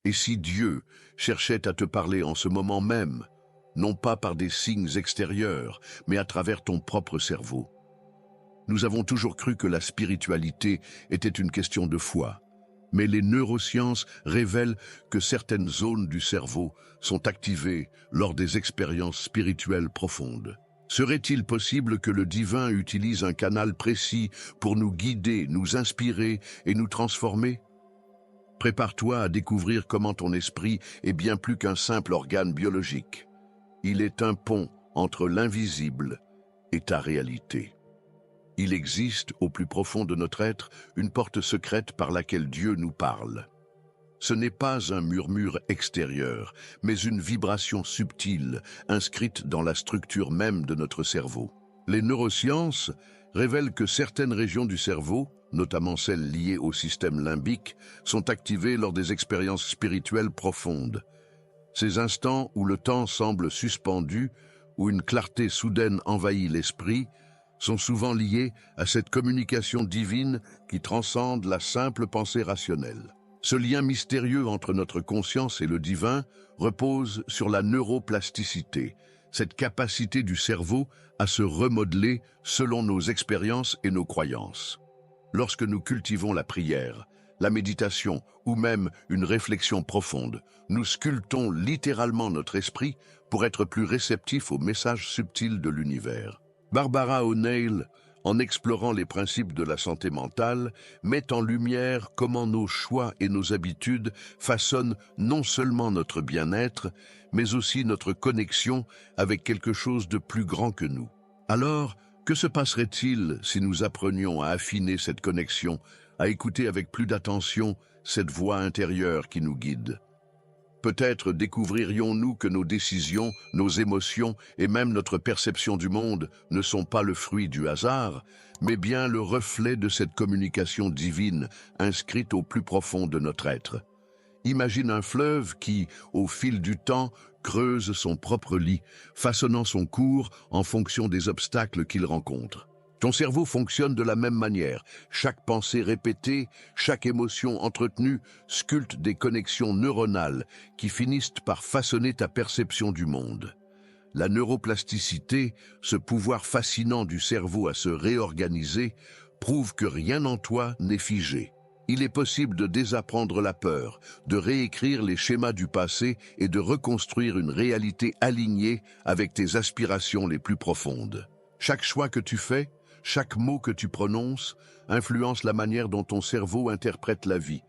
Et si Dieu cherchait à te parler en ce moment même, non pas par des signes extérieurs, mais à travers ton propre cerveau? Nous avons toujours cru que la spiritualité était une question de foi, mais les neurosciences révèlent que certaines zones du cerveau sont activées lors des expériences spirituelles profondes. Serait-il possible que le divin utilise un canal précis pour nous guider, nous inspirer et nous transformer? Prépare-toi à découvrir comment ton esprit est bien plus qu'un simple organe biologique. Il est un pont entre l'invisible et ta réalité. Il existe, au plus profond de notre être, une porte secrète par laquelle Dieu nous parle. Ce n'est pas un murmure extérieur, mais une vibration subtile, inscrite dans la structure même de notre cerveau. Les neurosciences révèlent que certaines régions du cerveau, notamment celles liées au système limbique, sont activées lors des expériences spirituelles profondes. Ces instants où le temps semble suspendu, où une clarté soudaine envahit l'esprit, sont souvent liés à cette communication divine qui transcende la simple pensée rationnelle. Ce lien mystérieux entre notre conscience et le divin repose sur la neuroplasticité, cette capacité du cerveau à se remodeler selon nos expériences et nos croyances. Lorsque nous cultivons la prière, la méditation ou même une réflexion profonde, nous sculptons littéralement notre esprit pour être plus réceptifs aux messages subtils de l'univers. Barbara O'Neill, en explorant les principes de la santé mentale, met en lumière comment nos choix et nos habitudes façonnent non seulement notre bien-être, mais aussi notre connexion avec quelque chose de plus grand que nous. Alors, que se passerait-il si nous apprenions à affiner cette connexion, à écouter avec plus d'attention cette voix intérieure qui nous guide? Peut-être découvririons-nous que nos décisions, nos émotions et même notre perception du monde ne sont pas le fruit du hasard, mais bien le reflet de cette communication divine inscrite au plus profond de notre être. Imagine un fleuve qui, au fil du temps, creuse son propre lit, façonnant son cours en fonction des obstacles qu'il rencontre. Ton cerveau fonctionne de la même manière. Chaque pensée répétée, chaque émotion entretenue sculpte des connexions neuronales qui finissent par façonner ta perception du monde. La neuroplasticité, ce pouvoir fascinant du cerveau à se réorganiser, prouve que rien en toi n'est figé. Il est possible de désapprendre la peur, de réécrire les schémas du passé et de reconstruire une réalité alignée avec tes aspirations les plus profondes. Chaque choix que tu fais, chaque mot que tu prononces influence la manière dont ton cerveau interprète la vie.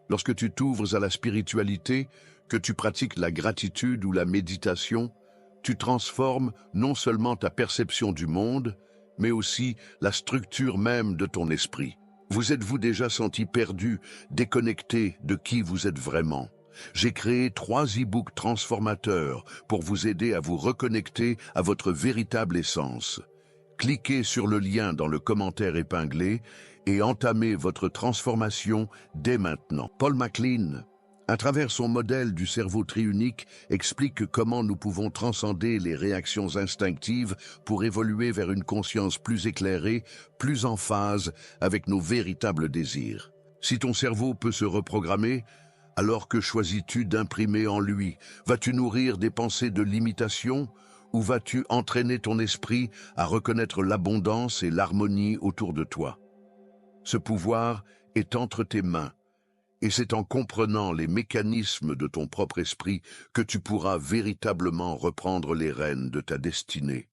Lorsque tu t'ouvres à la spiritualité, que tu pratiques la gratitude ou la méditation, tu transformes non seulement ta perception du monde, mais aussi la structure même de ton esprit. Vous êtes-vous déjà senti perdu, déconnecté de qui vous êtes vraiment? J'ai créé 3 e-books transformateurs pour vous aider à vous reconnecter à votre véritable essence. Cliquez sur le lien dans le commentaire épinglé et entamez votre transformation dès maintenant. Paul MacLean, à travers son modèle du cerveau triunique, explique comment nous pouvons transcender les réactions instinctives pour évoluer vers une conscience plus éclairée, plus en phase avec nos véritables désirs. Si ton cerveau peut se reprogrammer, alors que choisis-tu d'imprimer en lui? Vas-tu nourrir des pensées de limitation? Ou vas-tu entraîner ton esprit à reconnaître l'abondance et l'harmonie autour de toi? Ce pouvoir est entre tes mains, et c'est en comprenant les mécanismes de ton propre esprit que tu pourras véritablement reprendre les rênes de ta destinée.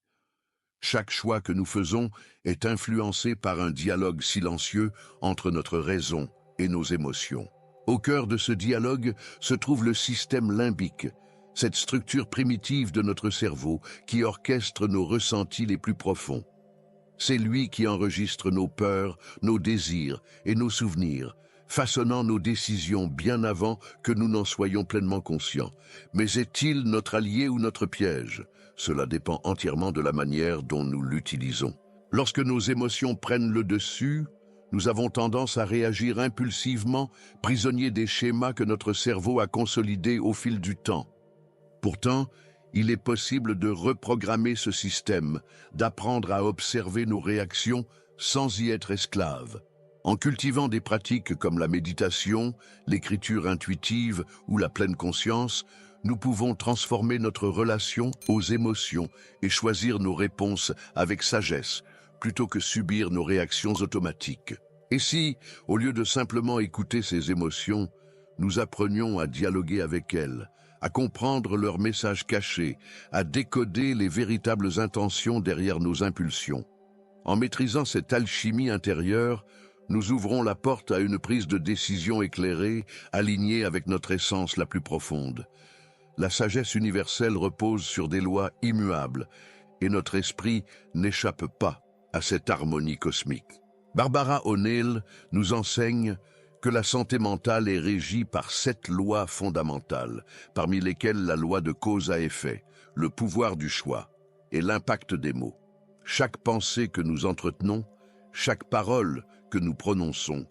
Chaque choix que nous faisons est influencé par un dialogue silencieux entre notre raison et nos émotions. Au cœur de ce dialogue se trouve le système limbique, cette structure primitive de notre cerveau qui orchestre nos ressentis les plus profonds. C'est lui qui enregistre nos peurs, nos désirs et nos souvenirs, façonnant nos décisions bien avant que nous n'en soyons pleinement conscients. Mais est-il notre allié ou notre piège? Cela dépend entièrement de la manière dont nous l'utilisons. Lorsque nos émotions prennent le dessus, nous avons tendance à réagir impulsivement, prisonniers des schémas que notre cerveau a consolidés au fil du temps. Pourtant, il est possible de reprogrammer ce système, d'apprendre à observer nos réactions sans y être esclave. En cultivant des pratiques comme la méditation, l'écriture intuitive ou la pleine conscience, nous pouvons transformer notre relation aux émotions et choisir nos réponses avec sagesse, plutôt que subir nos réactions automatiques. Et si, au lieu de simplement écouter ces émotions, nous apprenions à dialoguer avec elles, à comprendre leurs messages cachés, à décoder les véritables intentions derrière nos impulsions. En maîtrisant cette alchimie intérieure, nous ouvrons la porte à une prise de décision éclairée, alignée avec notre essence la plus profonde. La sagesse universelle repose sur des lois immuables, et notre esprit n'échappe pas à cette harmonie cosmique. Barbara O'Neill nous enseigne que la santé mentale est régie par 7 lois fondamentales, parmi lesquelles la loi de cause à effet, le pouvoir du choix et l'impact des mots. Chaque pensée que nous entretenons, chaque parole que nous prononçons,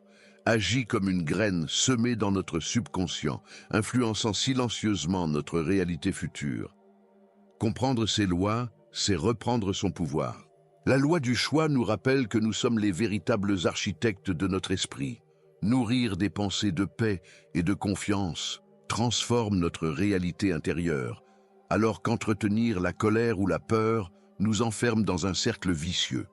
agit comme une graine semée dans notre subconscient, influençant silencieusement notre réalité future. Comprendre ces lois, c'est reprendre son pouvoir. La loi du choix nous rappelle que nous sommes les véritables architectes de notre esprit. Nourrir des pensées de paix et de confiance transforme notre réalité intérieure, alors qu'entretenir la colère ou la peur nous enferme dans un cercle vicieux.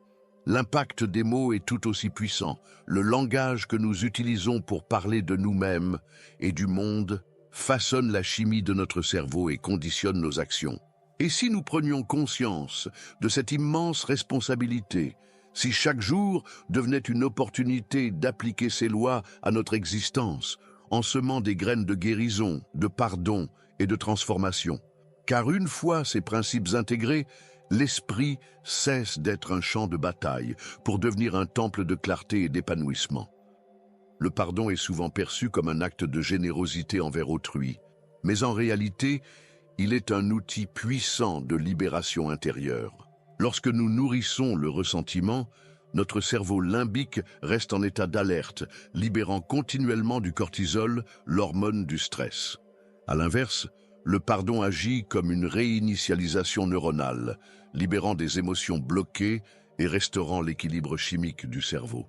L'impact des mots est tout aussi puissant. Le langage que nous utilisons pour parler de nous-mêmes et du monde façonne la chimie de notre cerveau et conditionne nos actions. Et si nous prenions conscience de cette immense responsabilité, si chaque jour devenait une opportunité d'appliquer ces lois à notre existence, en semant des graines de guérison, de pardon et de transformation? Car une fois ces principes intégrés, l'esprit cesse d'être un champ de bataille pour devenir un temple de clarté et d'épanouissement. Le pardon est souvent perçu comme un acte de générosité envers autrui, mais en réalité, il est un outil puissant de libération intérieure. Lorsque nous nourrissons le ressentiment, notre cerveau limbique reste en état d'alerte, libérant continuellement du cortisol, l'hormone du stress. À l'inverse, le pardon agit comme une réinitialisation neuronale, libérant des émotions bloquées et restaurant l'équilibre chimique du cerveau.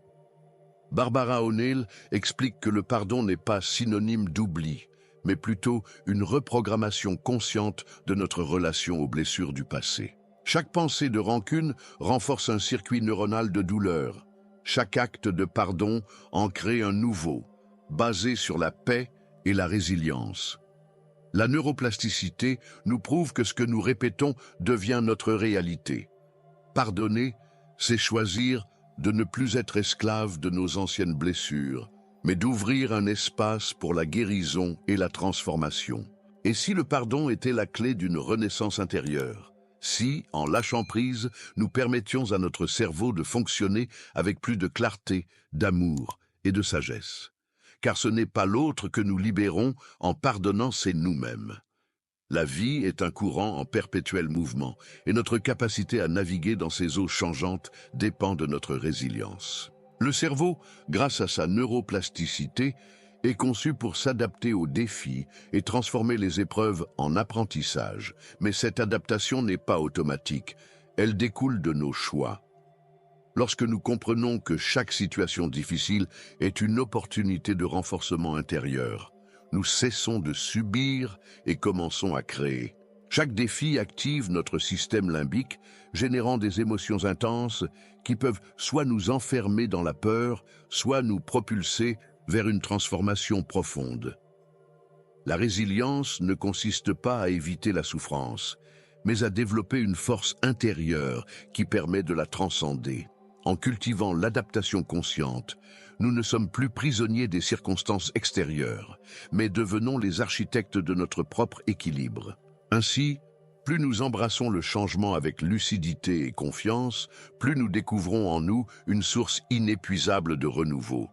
Barbara O'Neill explique que le pardon n'est pas synonyme d'oubli, mais plutôt une reprogrammation consciente de notre relation aux blessures du passé. Chaque pensée de rancune renforce un circuit neuronal de douleur. Chaque acte de pardon en crée un nouveau, basé sur la paix et la résilience. La neuroplasticité nous prouve que ce que nous répétons devient notre réalité. Pardonner, c'est choisir de ne plus être esclave de nos anciennes blessures, mais d'ouvrir un espace pour la guérison et la transformation. Et si le pardon était la clé d'une renaissance intérieure? Si, en lâchant prise, nous permettions à notre cerveau de fonctionner avec plus de clarté, d'amour et de sagesse? Car ce n'est pas l'autre que nous libérons en pardonnant, c'est nous-mêmes. La vie est un courant en perpétuel mouvement, et notre capacité à naviguer dans ces eaux changeantes dépend de notre résilience. Le cerveau, grâce à sa neuroplasticité, est conçu pour s'adapter aux défis et transformer les épreuves en apprentissage. Mais cette adaptation n'est pas automatique, elle découle de nos choix. Lorsque nous comprenons que chaque situation difficile est une opportunité de renforcement intérieur, nous cessons de subir et commençons à créer. Chaque défi active notre système limbique, générant des émotions intenses qui peuvent soit nous enfermer dans la peur, soit nous propulser vers une transformation profonde. La résilience ne consiste pas à éviter la souffrance, mais à développer une force intérieure qui permet de la transcender. En cultivant l'adaptation consciente, nous ne sommes plus prisonniers des circonstances extérieures, mais devenons les architectes de notre propre équilibre. Ainsi, plus nous embrassons le changement avec lucidité et confiance, plus nous découvrons en nous une source inépuisable de renouveau.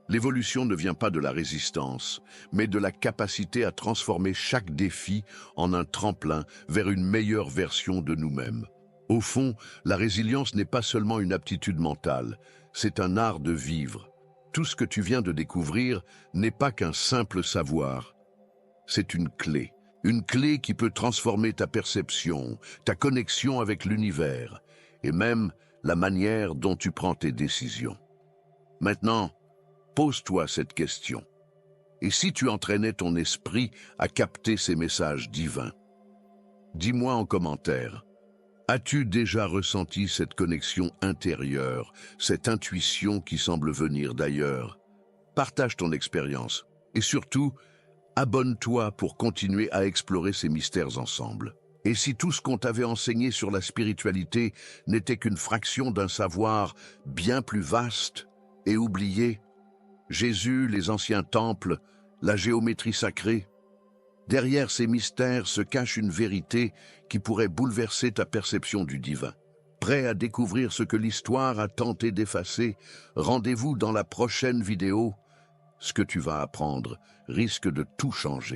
L'évolution ne vient pas de la résistance, mais de la capacité à transformer chaque défi en un tremplin vers une meilleure version de nous-mêmes. Au fond, la résilience n'est pas seulement une aptitude mentale, c'est un art de vivre. Tout ce que tu viens de découvrir n'est pas qu'un simple savoir, c'est une clé qui peut transformer ta perception, ta connexion avec l'univers, et même la manière dont tu prends tes décisions. Maintenant, pose-toi cette question. Et si tu entraînais ton esprit à capter ces messages divins? Dis-moi en commentaire, as-tu déjà ressenti cette connexion intérieure, cette intuition qui semble venir d'ailleurs? Partage ton expérience et surtout, abonne-toi pour continuer à explorer ces mystères ensemble. Et si tout ce qu'on t'avait enseigné sur la spiritualité n'était qu'une fraction d'un savoir bien plus vaste et oublié, Jésus, les anciens temples, la géométrie sacrée, derrière ces mystères se cache une vérité qui pourrait bouleverser ta perception du divin. Prêt à découvrir ce que l'histoire a tenté d'effacer? Rendez-vous dans la prochaine vidéo. Ce que tu vas apprendre risque de tout changer.